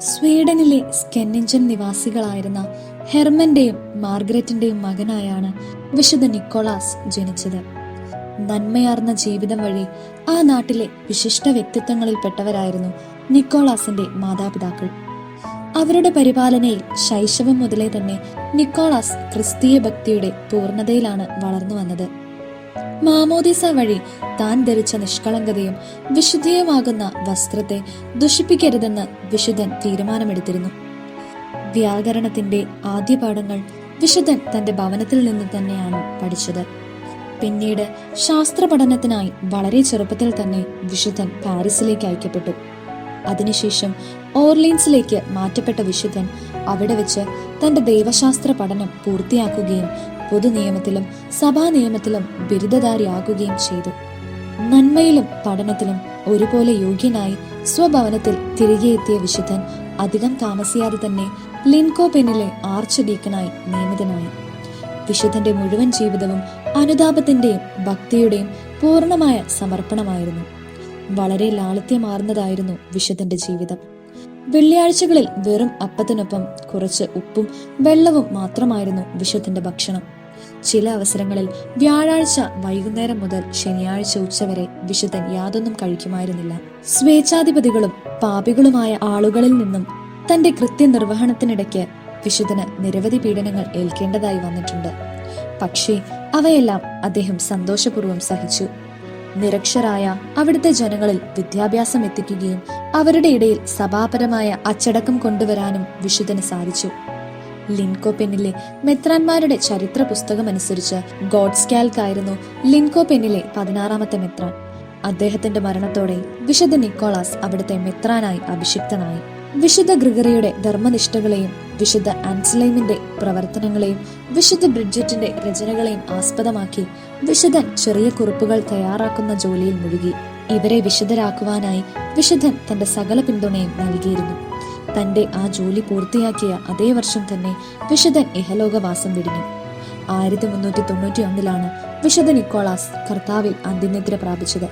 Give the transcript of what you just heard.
സ്വീഡനിലെ സ്കെന്നിഞ്ചൻ നിവാസികളായിരുന്ന ഹെർമന്റെയും മാർഗരറ്റിന്റെയും മകനായാണ് വിശുദ്ധ നിക്കോളാസ് ജനിച്ചത്. നന്മയാർന്ന ജീവിതം വഴി ആ നാട്ടിലെ വിശിഷ്ട വ്യക്തിത്വങ്ങളിൽപ്പെട്ടവരായിരുന്നു നിക്കോളാസിന്റെ മാതാപിതാക്കൾ. അവരുടെ പരിപാലനയിൽ ശൈശവം മുതലേ തന്നെ നിക്കോളാസ് ക്രിസ്തീയ ഭക്തിയുടെ പൂർണ്ണതയിലാണ് വളർന്നു വന്നത്. മാമോദിസ വഴി താൻ ധരിച്ച നിഷ്കളങ്കതയും വിശുദ്ധിയുമാകുന്ന വസ്ത്രത്തെ ദുഷിപ്പിക്കരുതെന്ന് വിശുദ്ധൻ തീരുമാനമെടുത്തിരുന്നു. വ്യാകരണത്തിന്റെ ആദ്യ പാഠങ്ങൾ വിശുദ്ധൻ തന്റെ ഭവനത്തിൽ നിന്ന് തന്നെയാണ് പഠിച്ചത്. പിന്നീട് ശാസ്ത്ര പഠനത്തിനായി വളരെ ചെറുപ്പത്തിൽ തന്നെ വിശുദ്ധൻ പാരീസിലേക്ക് അയക്കപ്പെട്ടു. അതിനുശേഷം ഓർലീൻസിലേക്ക് മാറ്റപ്പെട്ട വിശുദ്ധൻ അവിടെ വെച്ച് തന്റെ ദൈവശാസ്ത്ര പഠനം പൂർത്തിയാക്കുകയും പൊതുനിയമത്തിലും സഭാ നിയമത്തിലും ബിരുദധാരിയാകുകയും ചെയ്തു. നന്മയിലും പഠനത്തിലും ഒരുപോലെ യോഗ്യനായി സ്വഭവനത്തിൽ തിരികെ എത്തിയ വിശുദ്ധൻ അധികം താമസിയാതെ തന്നെ ലിൻകോപെന്നിലെ ആർച്ച് ഡീക്കനായി നിയമിതനായി. വിശുദ്ധന്റെ മുഴുവൻ ജീവിതവും അനുതാപത്തിന്റെയും ഭക്തിയുടെയും പൂർണ്ണമായ സമർപ്പണമായിരുന്നു. വളരെ ലാളിത്യമാർന്നതായിരുന്നു വിശുദ്ധന്റെ ജീവിതം. വെള്ളിയാഴ്ചകളിൽ വെറും അപ്പത്തിനൊപ്പം കുറച്ച് ഉപ്പും വെള്ളവും മാത്രമായിരുന്നു വിശുദ്ധന്റെ ഭക്ഷണം. ചില അവസരങ്ങളിൽ വ്യാഴാഴ്ച വൈകുന്നേരം മുതൽ ശനിയാഴ്ച ഉച്ചവരെ വിശുദ്ധൻ യാതൊന്നും കഴിക്കുമായിരുന്നില്ല. സ്വേച്ഛാധിപതികളും പാപികളുമായ ആളുകളിൽ നിന്നും തന്റെ കൃത്യനിർവഹണത്തിനിടയ്ക്ക് വിശുദ്ധന് നിരവധി പീഡനങ്ങൾ ഏൽക്കേണ്ടതായി വന്നിട്ടുണ്ട്. പക്ഷേ അവയെല്ലാം അദ്ദേഹം സന്തോഷപൂർവ്വം സഹിച്ചു. നിരക്ഷരായ അവിടുത്തെ ജനങ്ങളിൽ വിദ്യാഭ്യാസം എത്തിക്കുകയും അവരുടെ ഇടയിൽ സഭാപരമായ അച്ചടക്കം കൊണ്ടുവരാനും വിശുദ്ധന് സാധിച്ചു. ലിൻകോപെന്നിലെ മെത്രാന്മാരുടെ ചരിത്ര പുസ്തകമനുസരിച്ച് ഗോഡ്സ്കാൽക്കായിരുന്നു ലിൻകോപെന്നിലെ 16ാമത്തെ മെത്രാൻ. അദ്ദേഹത്തിന്റെ മരണത്തോടെ വിശുദ്ധ നിക്കോളാസ് അവിടുത്തെ മെത്രാനായി അഭിഷിക്തനായി. വിശുദ്ധ ഗ്രിഗറിയുടെ ധർമ്മനിഷ്ഠകളെയും വിശുദ്ധ ആൻസലൈമിന്റെ പ്രവർത്തനങ്ങളെയും വിശുദ്ധ ബ്രിഡ്ജറ്റിന്റെ രചനകളെയും ആസ്പദമാക്കി വിശുദ്ധൻ ചെറിയ കുറിപ്പുകൾ തയ്യാറാക്കുന്ന ജോലിയിൽ മുഴുകി. ഇവരെ വിശുദ്ധരാക്കുവാനായി വിശുദ്ധൻ തന്റെ സകല പിന്തുണയും നൽകിയിരുന്നു. തന്റെ ആ ജോലി പൂർത്തിയാക്കിയ അതേ വർഷം തന്നെ വിശുദ്ധൻ ഇഹലോകവാസം വെടിഞ്ഞു. 1391 വിശുദ്ധ നിക്കോളാസ് കർത്താവിൽ അന്ത്യനിദ്ര പ്രാപിച്ചത്.